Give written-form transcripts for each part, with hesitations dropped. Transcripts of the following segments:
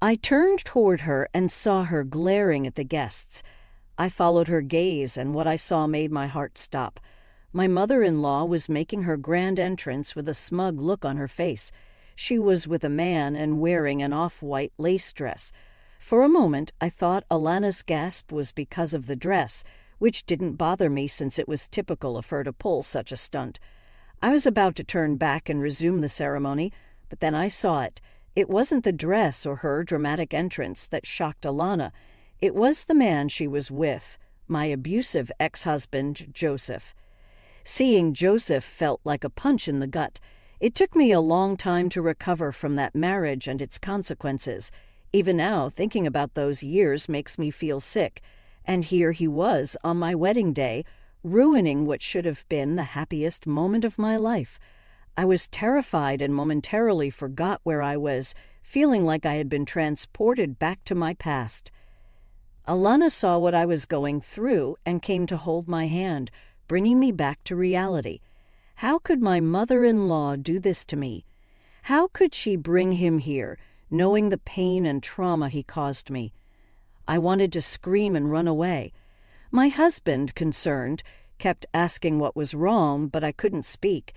I turned toward her and saw her glaring at the guests. I followed her gaze, and what I saw made my heart stop. My mother-in-law was making her grand entrance with a smug look on her face. She was with a man and wearing an off-white lace dress. For a moment, I thought Alana's gasp was because of the dress, which didn't bother me since it was typical of her to pull such a stunt. I was about to turn back and resume the ceremony, but then I saw it. It wasn't the dress or her dramatic entrance that shocked Alana. It was the man she was with, my abusive ex-husband, Joseph. Seeing Joseph felt like a punch in the gut. It took me a long time to recover from that marriage and its consequences. Even now, thinking about those years makes me feel sick. And here he was on my wedding day, ruining what should have been the happiest moment of my life. I was terrified and momentarily forgot where I was, feeling like I had been transported back to my past. Alana saw what I was going through and came to hold my hand, bringing me back to reality. How could my mother-in-law do this to me? How could she bring him here, knowing the pain and trauma he caused me? I wanted to scream and run away. My husband, concerned, kept asking what was wrong, but I couldn't speak.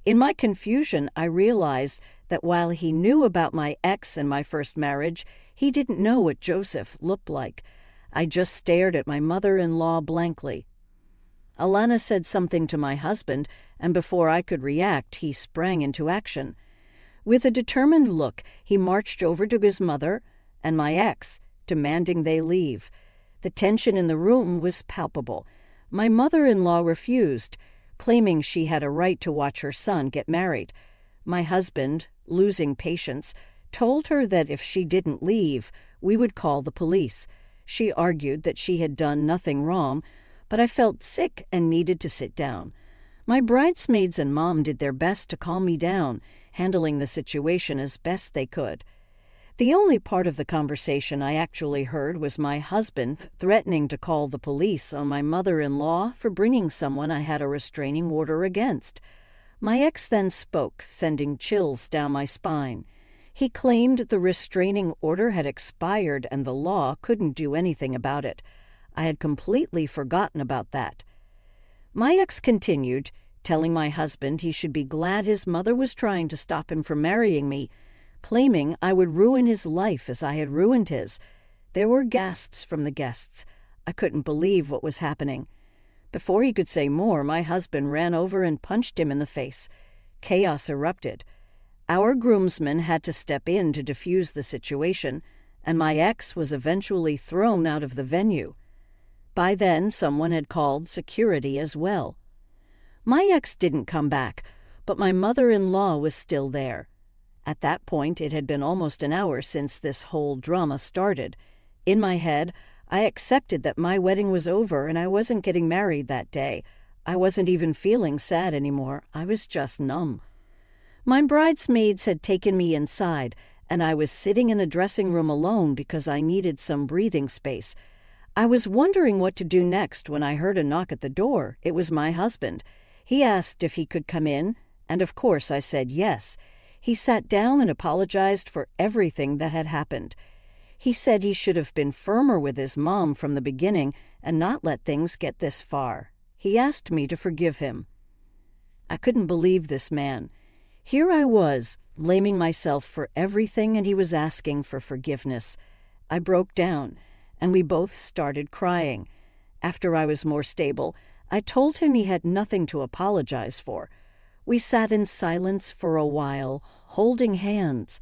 In my confusion, I realized that while he knew about my ex and my first marriage, he didn't know what Joseph looked like. I just stared at my mother-in-law blankly. Alana said something to my husband, and before I could react, he sprang into action. With a determined look, he marched over to his mother and my ex, demanding they leave. The tension in the room was palpable. My mother-in-law refused, claiming she had a right to watch her son get married. My husband, losing patience, told her that if she didn't leave, we would call the police. She argued that she had done nothing wrong, but I felt sick and needed to sit down. My bridesmaids and mom did their best to calm me down, handling the situation as best they could. The only part of the conversation I actually heard was my husband threatening to call the police on my mother-in-law for bringing someone I had a restraining order against. My ex then spoke, sending chills down my spine. He claimed the restraining order had expired and the law couldn't do anything about it. I had completely forgotten about that. My ex continued, telling my husband he should be glad his mother was trying to stop him from marrying me, claiming I would ruin his life as I had ruined his. There were gasps from the guests. I couldn't believe what was happening. Before he could say more, my husband ran over and punched him in the face. Chaos erupted. Our groomsmen had to step in to defuse the situation, and my ex was eventually thrown out of the venue. By then, someone had called security as well. My ex didn't come back, but my mother-in-law was still there. At that point, it had been almost an hour since this whole drama started. In my head, I accepted that my wedding was over and I wasn't getting married that day. I wasn't even feeling sad anymore. I was just numb. My bridesmaids had taken me inside, and I was sitting in the dressing room alone because I needed some breathing space. I was wondering what to do next when I heard a knock at the door. It was my husband. He asked if he could come in, and of course I said yes. He sat down and apologized for everything that had happened. He said he should have been firmer with his mom from the beginning and not let things get this far. He asked me to forgive him. I couldn't believe this man. Here I was, blaming myself for everything, and he was asking for forgiveness. I broke down, and we both started crying. After I was more stable, I told him he had nothing to apologize for. We sat in silence for a while, holding hands.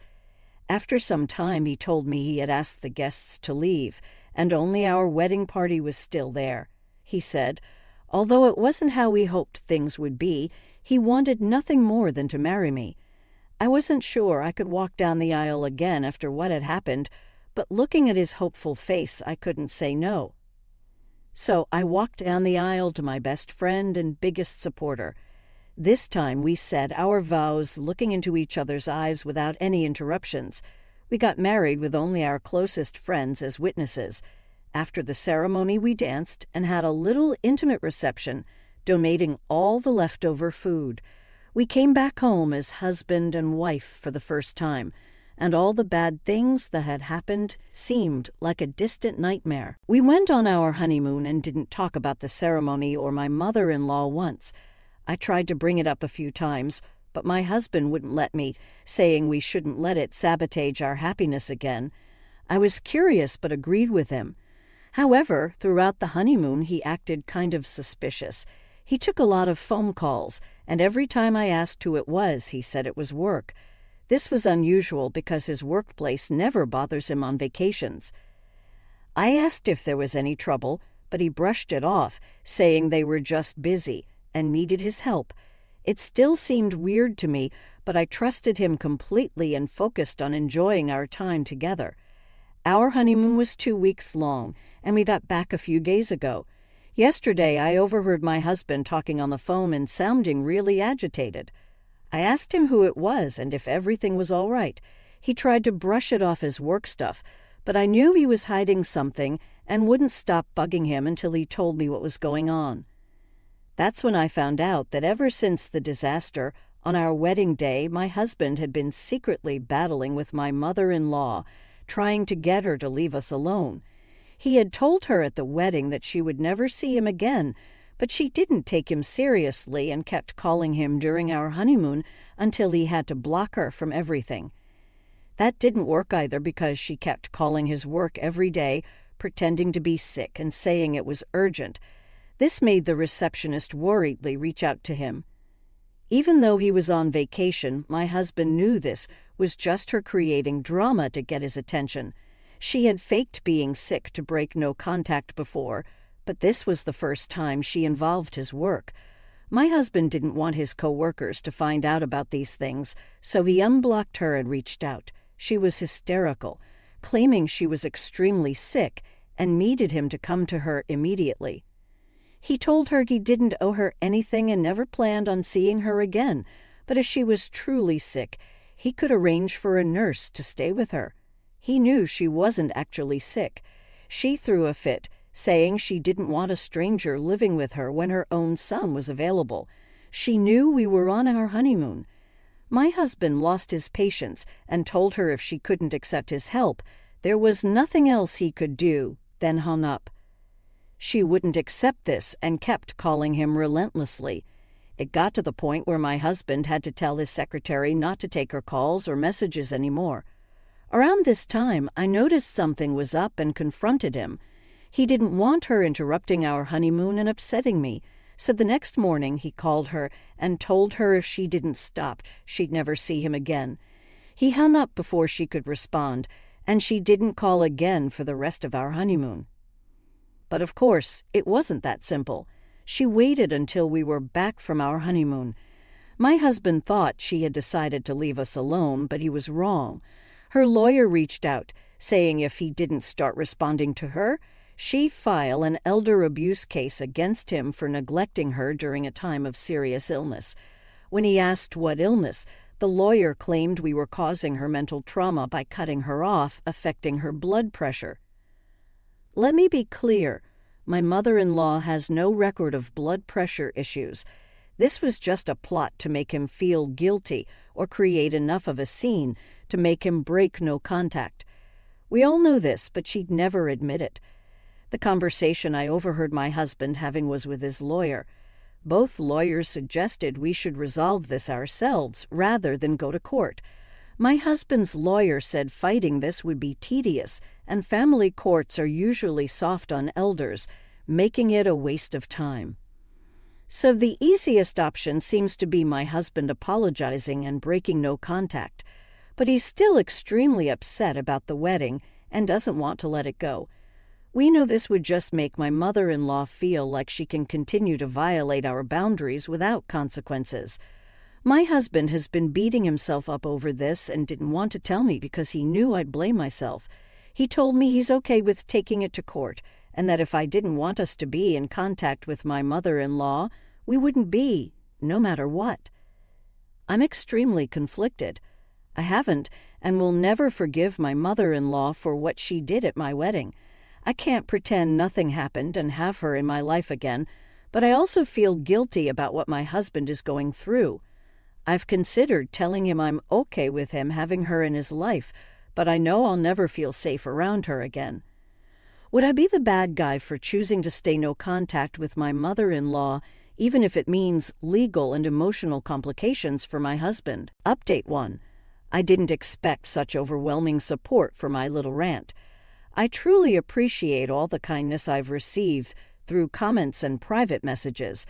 After some time, he told me he had asked the guests to leave, and only our wedding party was still there. He said, although it wasn't how we hoped things would be, he wanted nothing more than to marry me. I wasn't sure I could walk down the aisle again after what had happened, but looking at his hopeful face, I couldn't say no. So I walked down the aisle to my best friend and biggest supporter. This time we said our vows, looking into each other's eyes without any interruptions. We got married with only our closest friends as witnesses. After the ceremony, we danced and had a little intimate reception, donating all the leftover food. We came back home as husband and wife for the first time, and all the bad things that had happened seemed like a distant nightmare. We went on our honeymoon and didn't talk about the ceremony or my mother-in-law once. I tried to bring it up a few times, but my husband wouldn't let me, saying we shouldn't let it sabotage our happiness again. I was curious but agreed with him. However, throughout the honeymoon he acted kind of suspicious. He took a lot of phone calls, and every time I asked who it was, he said it was work. This was unusual because his workplace never bothers him on vacations. I asked if there was any trouble, but he brushed it off, saying they were just busy and needed his help. It still seemed weird to me, but I trusted him completely and focused on enjoying our time together. Our honeymoon was 2 weeks long, and we got back a few days ago. Yesterday, I overheard my husband talking on the phone and sounding really agitated. I asked him who it was and if everything was all right. He tried to brush it off as work stuff, but I knew he was hiding something and wouldn't stop bugging him until he told me what was going on. That's when I found out that ever since the disaster, on our wedding day, my husband had been secretly battling with my mother-in-law, trying to get her to leave us alone. He had told her at the wedding that she would never see him again, but she didn't take him seriously and kept calling him during our honeymoon until he had to block her from everything. That didn't work either because she kept calling his work every day, pretending to be sick and saying it was urgent. This made the receptionist worriedly reach out to him. Even though he was on vacation, my husband knew this was just her creating drama to get his attention. She had faked being sick to break no contact before, but this was the first time she involved his work. My husband didn't want his co-workers to find out about these things, so he unblocked her and reached out. She was hysterical, claiming she was extremely sick and needed him to come to her immediately. He told her he didn't owe her anything and never planned on seeing her again, but if she was truly sick, he could arrange for a nurse to stay with her. He knew she wasn't actually sick. She threw a fit, saying she didn't want a stranger living with her when her own son was available. She knew we were on our honeymoon. My husband lost his patience and told her if she couldn't accept his help, there was nothing else he could do, then hung up. She wouldn't accept this and kept calling him relentlessly. It got to the point where my husband had to tell his secretary not to take her calls or messages anymore. Around this time, I noticed something was up and confronted him. He didn't want her interrupting our honeymoon and upsetting me, so the next morning he called her and told her if she didn't stop, she'd never see him again. He hung up before she could respond, and she didn't call again for the rest of our honeymoon. But of course, it wasn't that simple. She waited until we were back from our honeymoon. My husband thought she had decided to leave us alone, but he was wrong. Her lawyer reached out, saying if he didn't start responding to her, she'd file an elder abuse case against him for neglecting her during a time of serious illness. When he asked what illness, the lawyer claimed we were causing her mental trauma by cutting her off, affecting her blood pressure. Let me be clear, my mother-in-law has no record of blood pressure issues. This was just a plot to make him feel guilty or create enough of a scene to make him break no contact. We all know this, but she'd never admit it. The conversation I overheard my husband having was with his lawyer. Both lawyers suggested we should resolve this ourselves rather than go to court. My husband's lawyer said fighting this would be tedious, and family courts are usually soft on elders, making it a waste of time. So the easiest option seems to be my husband apologizing and breaking no contact. But he's still extremely upset about the wedding and doesn't want to let it go. We know this would just make my mother-in-law feel like she can continue to violate our boundaries without consequences. My husband has been beating himself up over this and didn't want to tell me because he knew I'd blame myself. He told me he's okay with taking it to court, and that if I didn't want us to be in contact with my mother-in-law, we wouldn't be, no matter what. I'm extremely conflicted. I haven't and will never forgive my mother-in-law for what she did at my wedding. I can't pretend nothing happened and have her in my life again, but I also feel guilty about what my husband is going through. I've considered telling him I'm okay with him having her in his life, but I know I'll never feel safe around her again. Would I be the bad guy for choosing to stay no contact with my mother-in-law, even if it means legal and emotional complications for my husband? Update 1. I didn't expect such overwhelming support for my little rant. I truly appreciate all the kindness I've received through comments and private messages.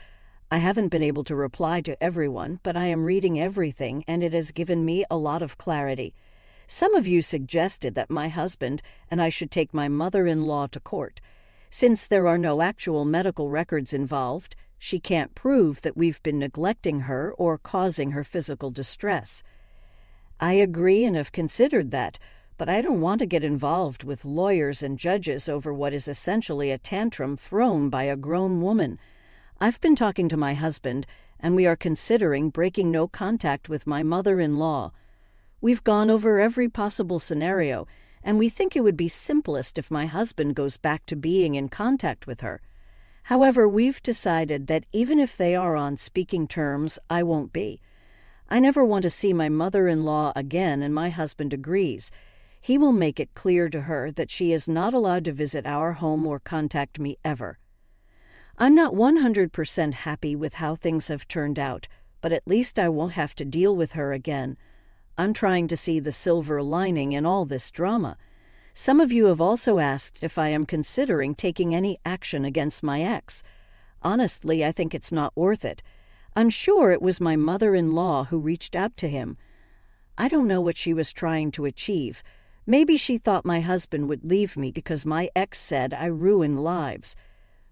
I haven't been able to reply to everyone, but I am reading everything, and it has given me a lot of clarity. Some of you suggested that my husband and I should take my mother-in-law to court. Since there are no actual medical records involved, she can't prove that we've been neglecting her or causing her physical distress. I agree and have considered that, but I don't want to get involved with lawyers and judges over what is essentially a tantrum thrown by a grown woman. I've been talking to my husband, and we are considering breaking no contact with my mother-in-law. We've gone over every possible scenario, and we think it would be simplest if my husband goes back to being in contact with her. However, we've decided that even if they are on speaking terms, I won't be. I never want to see my mother-in-law again, and my husband agrees. He will make it clear to her that she is not allowed to visit our home or contact me ever. I'm not 100% happy with how things have turned out, but at least I won't have to deal with her again. I'm trying to see the silver lining in all this drama. Some of you have also asked if I am considering taking any action against my ex. Honestly, I think it's not worth it. I'm sure it was my mother-in-law who reached out to him. I don't know what she was trying to achieve. Maybe she thought my husband would leave me because my ex said I ruin lives.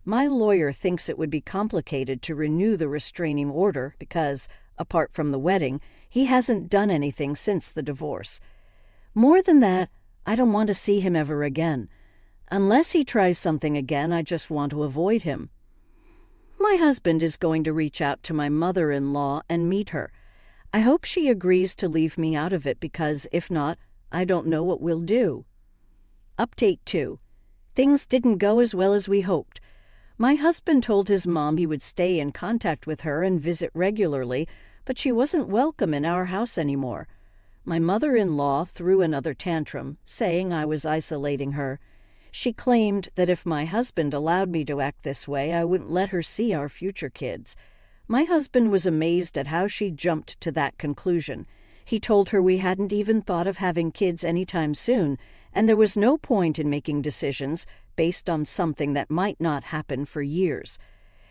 My lawyer thinks it would be complicated to renew the restraining order because, apart from the wedding, he hasn't done anything since the divorce. More than that, I don't want to see him ever again. Unless he tries something again, I just want to avoid him. My husband is going to reach out to my mother-in-law and meet her. I hope she agrees to leave me out of it because, if not, I don't know what we'll do. Update 2. Things didn't go as well as we hoped. My husband told his mom he would stay in contact with her and visit regularly, but she wasn't welcome in our house anymore. My mother-in-law threw another tantrum, saying I was isolating her. She claimed that if my husband allowed me to act this way, I wouldn't let her see our future kids. My husband was amazed at how she jumped to that conclusion. He told her we hadn't even thought of having kids anytime soon, and there was no point in making decisions based on something that might not happen for years.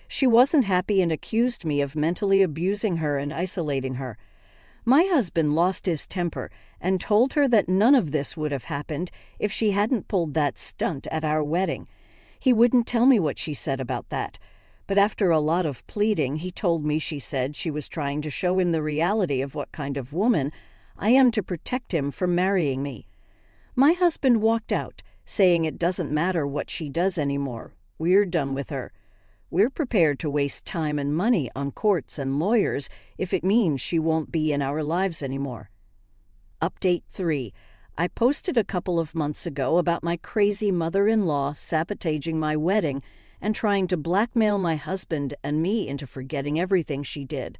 She wasn't happy and accused me of mentally abusing her and isolating her. My husband lost his temper and told her that none of this would have happened if she hadn't pulled that stunt at our wedding. He wouldn't tell me what she said about that, but after a lot of pleading, he told me she said she was trying to show him the reality of what kind of woman I am to protect him from marrying me. My husband walked out, saying it doesn't matter what she does anymore. We're done with her. We're prepared to waste time and money on courts and lawyers if it means she won't be in our lives anymore. Update 3. I posted a couple of months ago about my crazy mother-in-law sabotaging my wedding and trying to blackmail my husband and me into forgetting everything she did.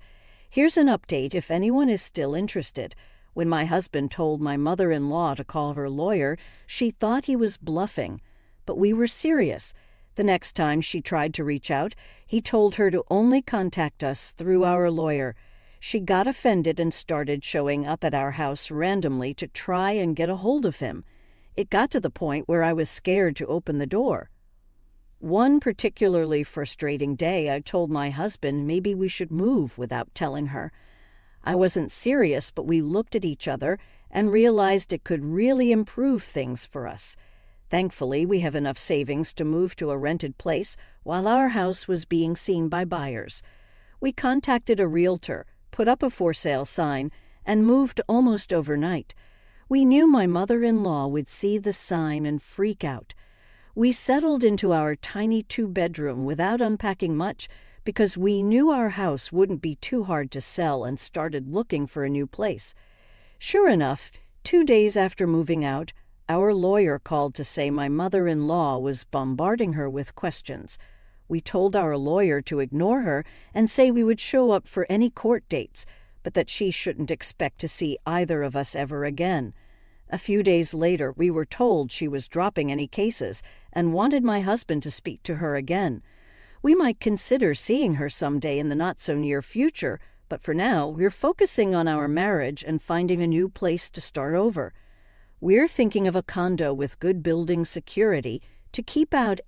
Here's an update if anyone is still interested. When my husband told my mother-in-law to call her lawyer, she thought he was bluffing. But we were serious. The next time she tried to reach out, he told her to only contact us through our lawyer. She got offended and started showing up at our house randomly to try and get a hold of him. It got to the point where I was scared to open the door. One particularly frustrating day, I told my husband maybe we should move without telling her. I wasn't serious, but we looked at each other and realized it could really improve things for us. Thankfully, we have enough savings to move to a rented place while our house was being seen by buyers. We contacted a realtor, put up a for-sale sign, and moved almost overnight. We knew my mother-in-law would see the sign and freak out. We settled into our tiny 2-bedroom without unpacking much because we knew our house wouldn't be too hard to sell and started looking for a new place. Sure enough, 2 days after moving out, our lawyer called to say my mother-in-law was bombarding her with questions. We told our lawyer to ignore her and say we would show up for any court dates, but that she shouldn't expect to see either of us ever again. A few days later, we were told she was dropping any cases and wanted my husband to speak to her again. We might consider seeing her someday in the not-so-near future, but for now, we're focusing on our marriage and finding a new place to start over. We're thinking of a condo with good building security to keep out